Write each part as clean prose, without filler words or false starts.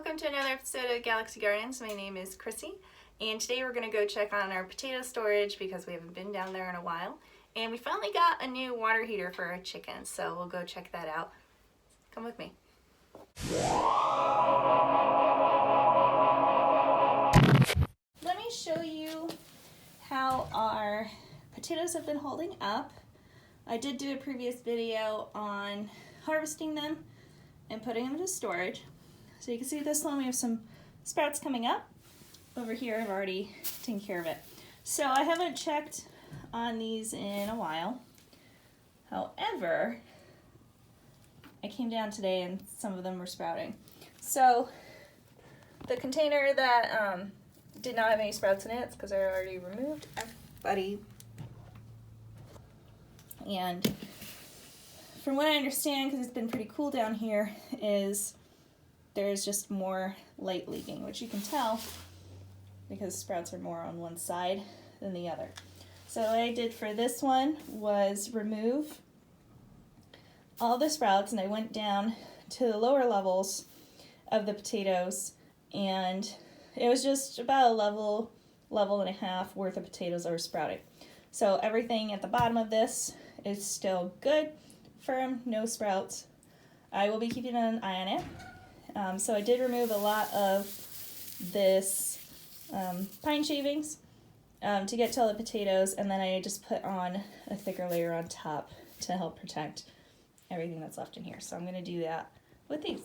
welcome to another episode of Galaxy Gardens. My name is Chrissy, and today we're going to go check on our potato storage because we haven't been down there in a while. And we finally got a new water heater for our chickens, so we'll go check that out. Come with me. Let me show you how our potatoes have been holding up. I did do a previous video on harvesting them and putting them into storage. So you can see this one, we have some sprouts coming up. Over here, I've already taken care of it. So I haven't checked on these in a while. However, I came down today and some of them were sprouting. So the container that did not have any sprouts in it, it's because I already removed everybody. And from what I understand, because it's been pretty cool down here, is there's just more light leaking, which you can tell because sprouts are more on one side than the other. So what I did for this one was remove all the sprouts, and I went down to the lower levels of the potatoes, and it was just about a level and a half worth of potatoes that were sprouting. So everything at the bottom of this is still good, firm, no sprouts. I will be keeping an eye on it. So I did remove a lot of this pine shavings to get to all the potatoes, and then I just put on a thicker layer on top to help protect everything that's left in here. So I'm going to do that with these.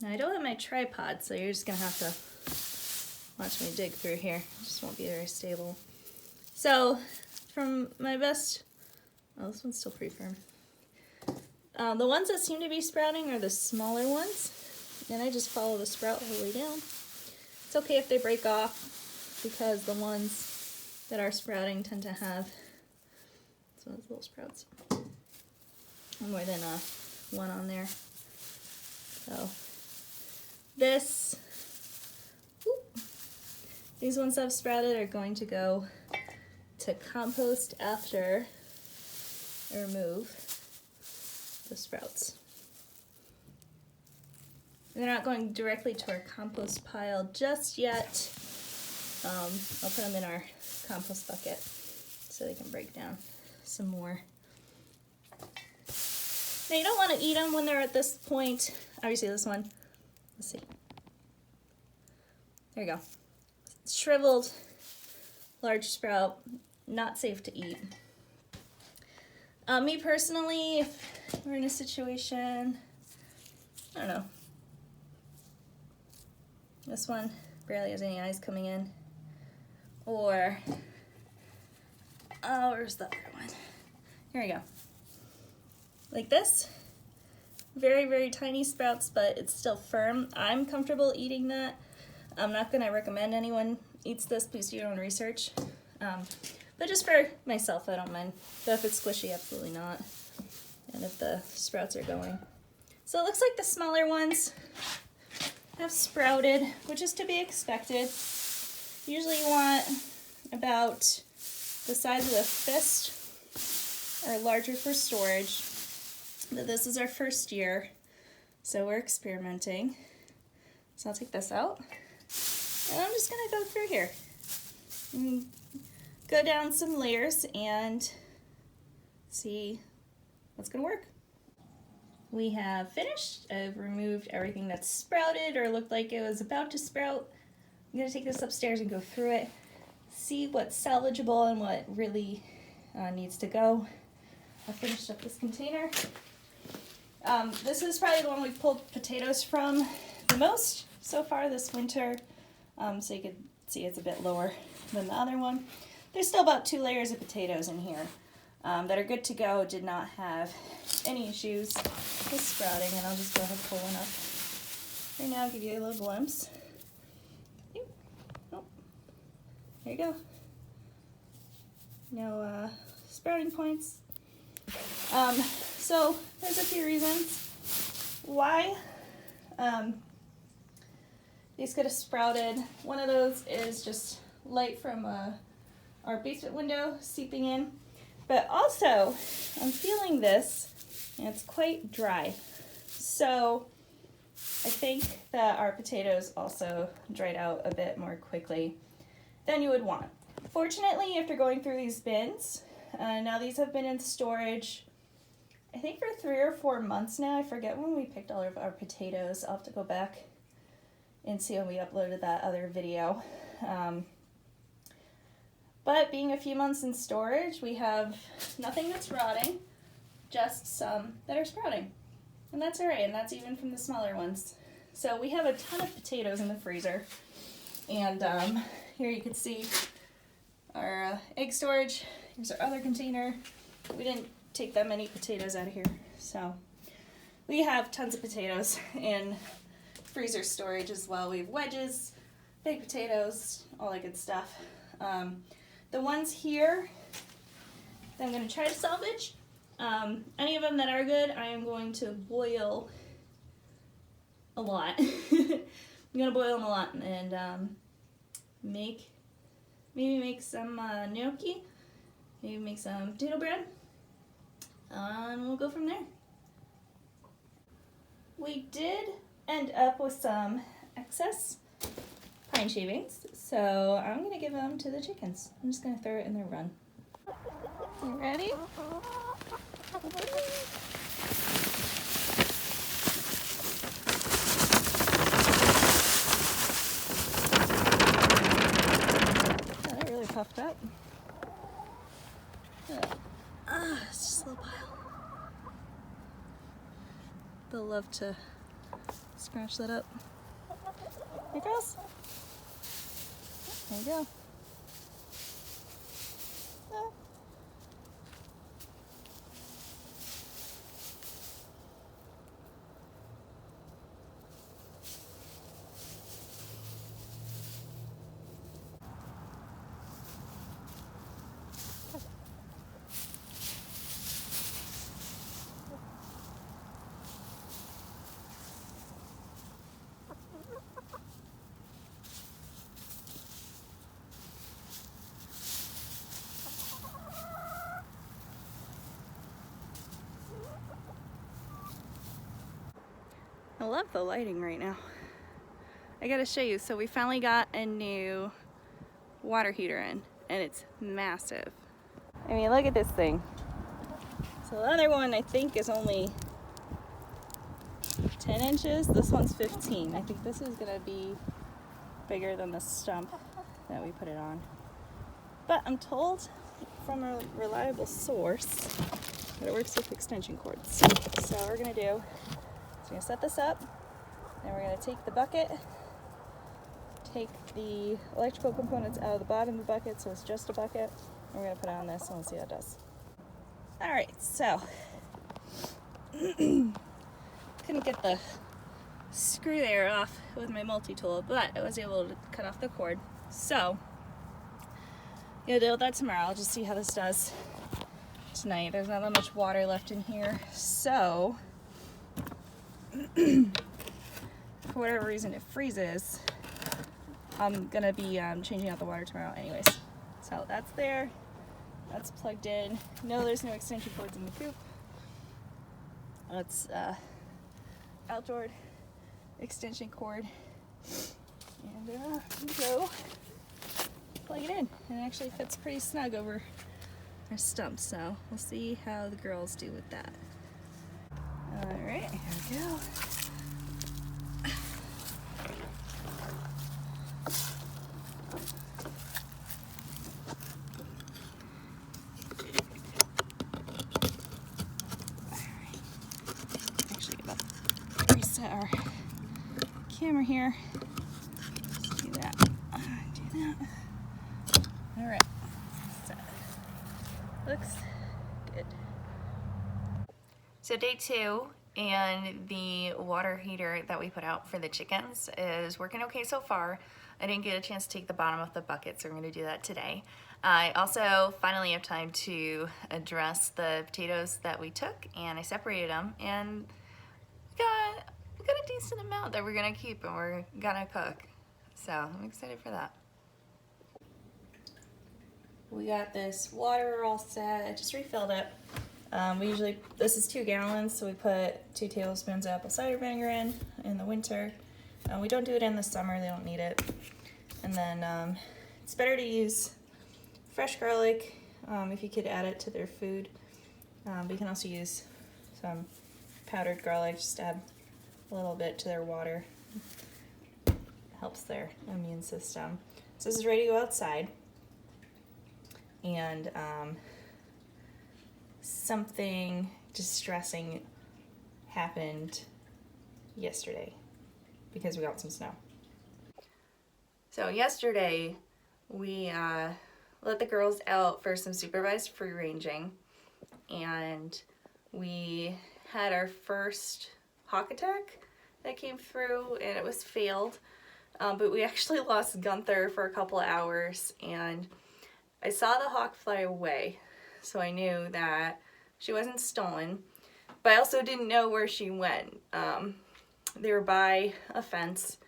Now I don't have my tripod, so you're just going to have to watch me dig through here. It just won't be very stable. So from my best, oh, this one's still pretty firm. The ones that seem to be sprouting are the smaller ones, and I just follow the sprout all the way down. It's okay if they break off, because the ones that are sprouting tend to have some of those little sprouts. More than one on there. So these ones that have sprouted are going to go to compost after I remove the sprouts. They're not going directly to our compost pile just yet. I'll put them in our compost bucket so they can break down some more. Now you don't want to eat them when they're at this point. Obviously this one, let's see. There you go. It's shriveled, large sprout, not safe to eat. Me personally, if we're in a situation, I don't know. This one barely has any eyes coming in. Or, oh, where's the other one? Here we go. Like this. Very, very tiny sprouts, but it's still firm. I'm comfortable eating that. I'm not going to recommend anyone eats this. Please do your own research. But just for myself, I don't mind. But if it's squishy, absolutely not. And if the sprouts are going. So it looks like the smaller ones have sprouted, which is to be expected. Usually you want about the size of a fist or larger for storage. But this is our first year, so we're experimenting. So I'll take this out. And I'm just going to go through here. And go down some layers and see what's going to work. We have finished. I've removed everything that's sprouted or looked like it was about to sprout. I'm going to take this upstairs and go through it, see what's salvageable and what really needs to go. I finished up this container. This is probably the one we've pulled potatoes from the most so far this winter. So you can see it's a bit lower than the other one. There's still about 2 layers of potatoes in here that are good to go. Did not have any issues with sprouting, and I'll just go ahead and pull one up right now, give you a little glimpse. Oh, there you go. No sprouting points. So there's a few reasons why these could have sprouted. One of those is just light from our basement window seeping in. But also, I'm feeling this, and it's quite dry. So I think that our potatoes also dried out a bit more quickly than you would want. Fortunately, after going through these bins, now these have been in storage, I think for 3 or 4 months now. I forget when we picked all of our potatoes. I'll have to go back and see when we uploaded that other video. But being a few months in storage, we have nothing that's rotting, just some that are sprouting. And that's all right, and that's even from the smaller ones. So we have a ton of potatoes in the freezer. And here you can see our egg storage. Here's our other container. We didn't take that many potatoes out of here. So we have tons of potatoes in freezer storage as well. We have wedges, baked potatoes, all that good stuff. The ones here that I'm going to try to salvage, any of them that are good, I am going to boil a lot. I'm going to boil them a lot and maybe make some gnocchi, maybe make some potato bread, and we'll go from there. We did end up with some excess pine shavings, so I'm gonna give them to the chickens. I'm just gonna throw it in their run. You ready? Oh, that really puffed up. It's just a little pile. They'll love to scratch that up. Here it goes. There you go. Ah. I love the lighting right now. I gotta show you, so we finally got a new water heater in, and it's massive. I mean, look at this thing. So the other one I think is only 10 inches, this one's 15. I think this is gonna be bigger than the stump that we put it on. But I'm told from a reliable source that it works with extension cords. So what we're gonna do, so we're gonna set this up, then we're gonna take the bucket, take the electrical components out of the bottom of the bucket so it's just a bucket, and we're gonna put it on this and we'll see how it does. Alright, so couldn't get the screw there off with my multi-tool, but I was able to cut off the cord. So I'm gonna deal with that tomorrow. I'll just see how this does tonight. There's not that much water left in here, so for whatever reason it freezes, I'm gonna be changing out the water tomorrow anyways. So that's there, that's plugged in. No, there's no extension cords in the coop. That's outdoor extension cord, and go plug it in. And it actually fits pretty snug over our stump, so we'll see how the girls do with that. Alright, here we go. Actually, about to reset our camera here. Just do that. Do that. Alright. So, looks good. So day 2, and the water heater that we put out for the chickens is working okay so far. I didn't get a chance to take the bottom off the bucket, so we're going to do that today. I also finally have time to address the potatoes that we took, and I separated them, and we got a decent amount that we're going to keep and we're going to cook. So I'm excited for that. We got this water all set. I just refilled it. This is 2 gallons, so we put 2 tablespoons of apple cider vinegar in the winter. We don't do it in the summer, they don't need it. And then it's better to use fresh garlic if you could add it to their food. But you can also use some powdered garlic, just add a little bit to their water. It helps their immune system. So this is ready to go outside. And something distressing happened yesterday because we got some snow. So yesterday we let the girls out for some supervised free ranging, and we had our first hawk attack that came through, and it was failed, but we actually lost Gunther for a couple of hours, and I saw the hawk fly away, so I knew that she wasn't stolen, but I also didn't know where she went. They were by a fence,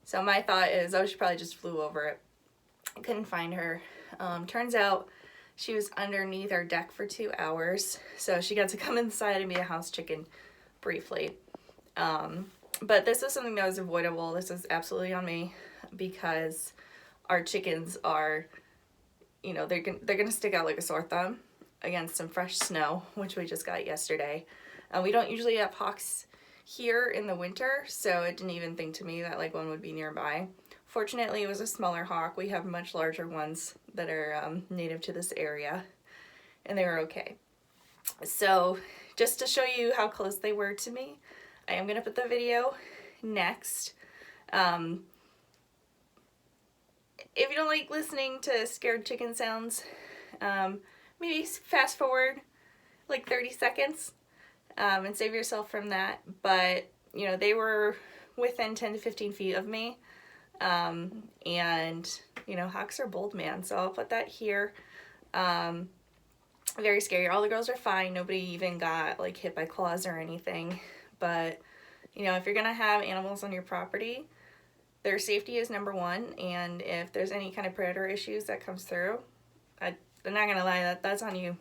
so my thought is, oh, she probably just flew over it. I couldn't find her. Turns out she was underneath our deck for 2 hours, so she got to come inside and be a house chicken briefly. But this was something that was avoidable. This was absolutely on me, because our chickens are, you know, they're gonna stick out like a sore thumb against some fresh snow, which we just got yesterday. We don't usually have hawks here in the winter, so it didn't even think to me that like one would be nearby. Fortunately, it was a smaller hawk. We have much larger ones that are native to this area, and they were okay. So just to show you how close they were to me, I am gonna put the video next. If you don't like listening to scared chicken sounds, maybe fast forward like 30 seconds and save yourself from that. But, you know, they were within 10 to 15 feet of me. And, you know, hawks are bold, man. So I'll put that here. Very scary. All the girls are fine. Nobody even got like hit by claws or anything. But, you know, if you're going to have animals on your property, their safety is number one, and if there's any kind of predator issues that comes through, I'm not gonna lie, that's on you.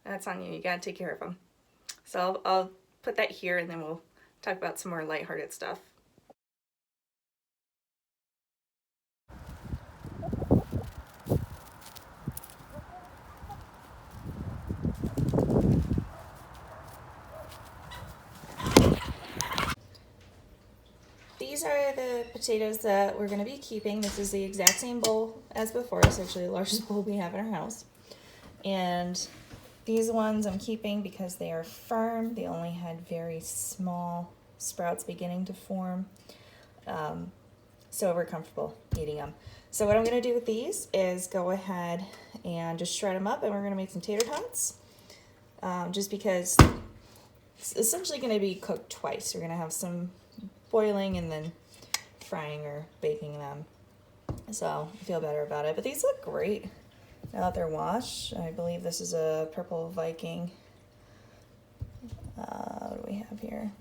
That's on you. You gotta take care of them. So I'll put that here, and then we'll talk about some more lighthearted stuff. These are the potatoes that we're going to be keeping. This is the exact same bowl as before. It's actually the largest bowl we have in our house. And these ones I'm keeping because they are firm. They only had very small sprouts beginning to form. So we're comfortable eating them. So what I'm going to do with these is go ahead and just shred them up, and we're going to make some tater tots. Just because it's essentially going to be cooked twice. We're going to have some boiling and then frying or baking them. So I feel better about it. But these look great now that they're washed. I believe this is a Purple Viking. What do we have here?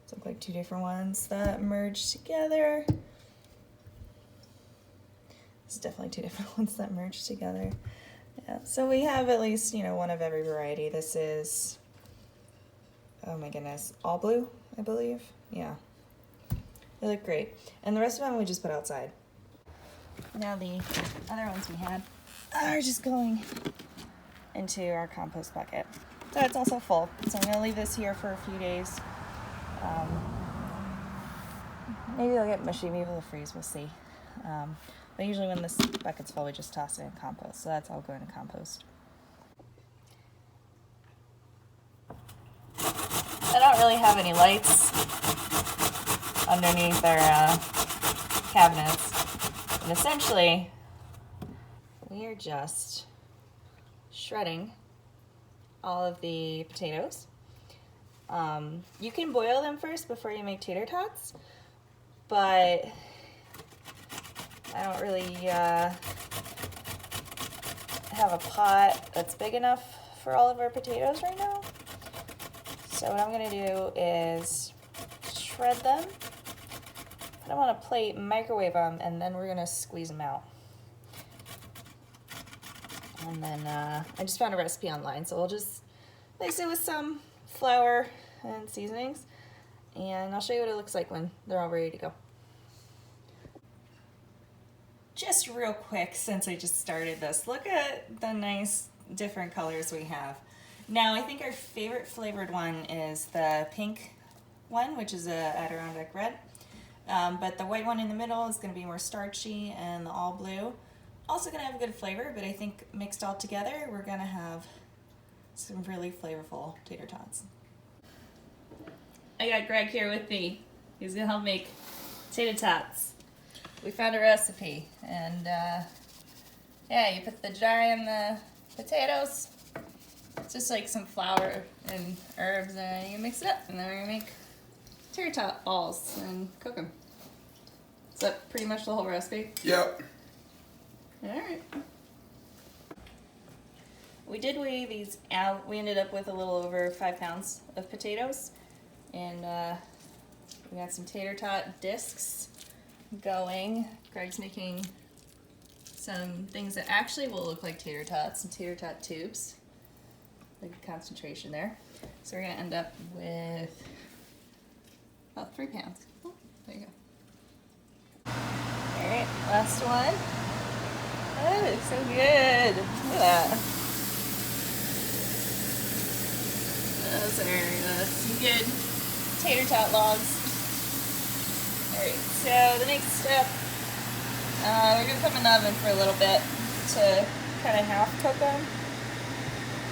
It's look like 2 different ones that merged together. It's definitely 2 different ones that merged together. Yeah, so we have at least, you know, one of every variety. This is, oh my goodness, all blue, I believe. Yeah, they look great. And the rest of them we just put outside. Now the other ones we had are just going into our compost bucket. So it's also full. So I'm gonna leave this here for a few days. Maybe they'll get mushy, maybe they'll freeze, we'll see. But usually when this bucket's full, we just toss it in compost. So that's all going to compost. I don't really have any lights underneath our cabinets. And essentially, we are just shredding all of the potatoes. You can boil them first before you make tater tots, but I don't really have a pot that's big enough for all of our potatoes right now. So what I'm gonna do is shred them, put them on a plate, microwave them, and then we're gonna squeeze them out. And then I just found a recipe online, so we'll just mix it with some flour and seasonings, and I'll show you what it looks like when they're all ready to go. Just real quick, since I just started this, look at the nice different colors we have. Now I think our favorite flavored one is the pink one, which is a Adirondack red. But the white one in the middle is going to be more starchy, and the all blue also going to have a good flavor, but I think mixed all together we're going to have some really flavorful tater tots. I got Greg here with me. He's going to help make tater tots. We found a recipe, and yeah, you put the dry on the potatoes. It's just like some flour and herbs, and you mix it up, and then we're going to make tater tot balls and cook them. Is that pretty much the whole recipe? Yep. Alright. We did weigh these out. We ended up with a little over 5 pounds of potatoes. And we got some tater tot discs going. Greg's making some things that actually will look like tater tots, some tater tot tubes. Like a concentration there. So we're going to end up with about 3 pounds. Oh, there you go. Alright, last one. Oh, it's so good. Look at that. Those are some good tater tot logs. Alright, so the next step, we're going to put them in the oven for a little bit to kind of half cook them.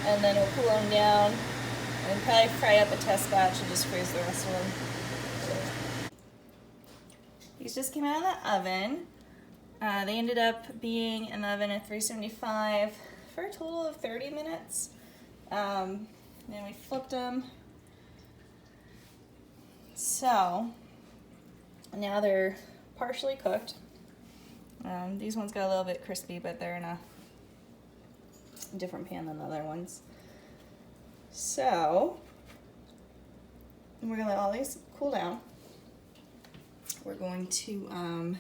And then we'll cool them down and probably fry up a test batch and just freeze the rest of them. These just came out of the oven. They ended up being in the oven at 375 for a total of 30 minutes. Then we flipped them. So now they're partially cooked. These ones got a little bit crispy, but they're in a different pan than the other ones. So we're gonna let all these cool down. We're going to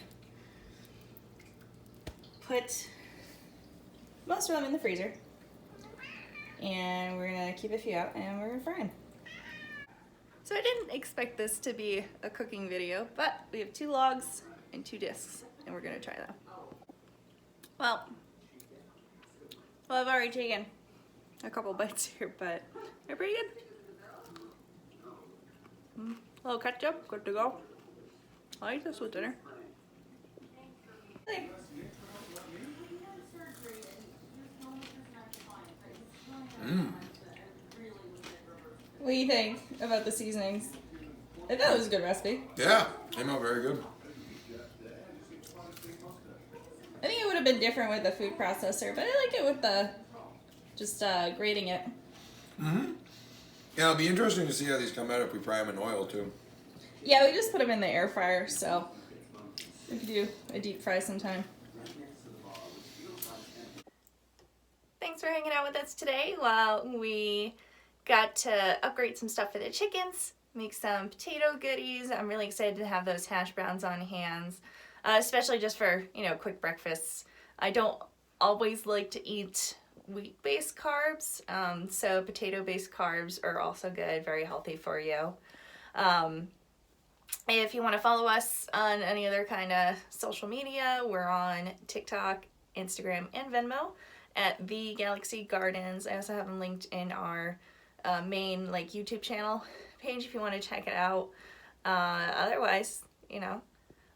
put most of them in the freezer, and we're gonna keep a few out, and we're gonna fry them. So I didn't expect this to be a cooking video, but we have 2 logs and 2 discs, and we're gonna try them. Well, I've already taken a couple bites here, but they're pretty good. A little ketchup, good to go. I eat this with dinner. What do you think about the seasonings? I thought it was a good recipe. Yeah, came out very good. I think it would have been different with the food processor, but I like it with the just grating it. Yeah, it'll be interesting to see how these come out if we fry them in oil too. Yeah, we just put them in the air fryer, so we could do a deep fry sometime. Thanks for hanging out with us today while we got to upgrade some stuff for the chickens, make some potato goodies. I'm really excited to have those hash browns on hand, especially just for, quick breakfasts. I don't always like to eat wheat-based carbs, so potato-based carbs are also good, very healthy for you. If you want to follow us on any other kind of social media, we're on TikTok, Instagram, and Venmo at The Galaxy Gardens. I also have them linked in our main YouTube channel page if you want to check it out. Otherwise,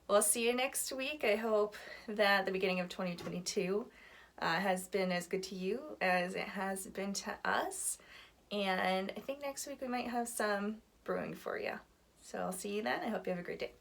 we'll see you next week. I hope that the beginning of 2022 has been as good to you as it has been to us. And I think next week we might have some brewing for you. So I'll see you then. I hope you have a great day.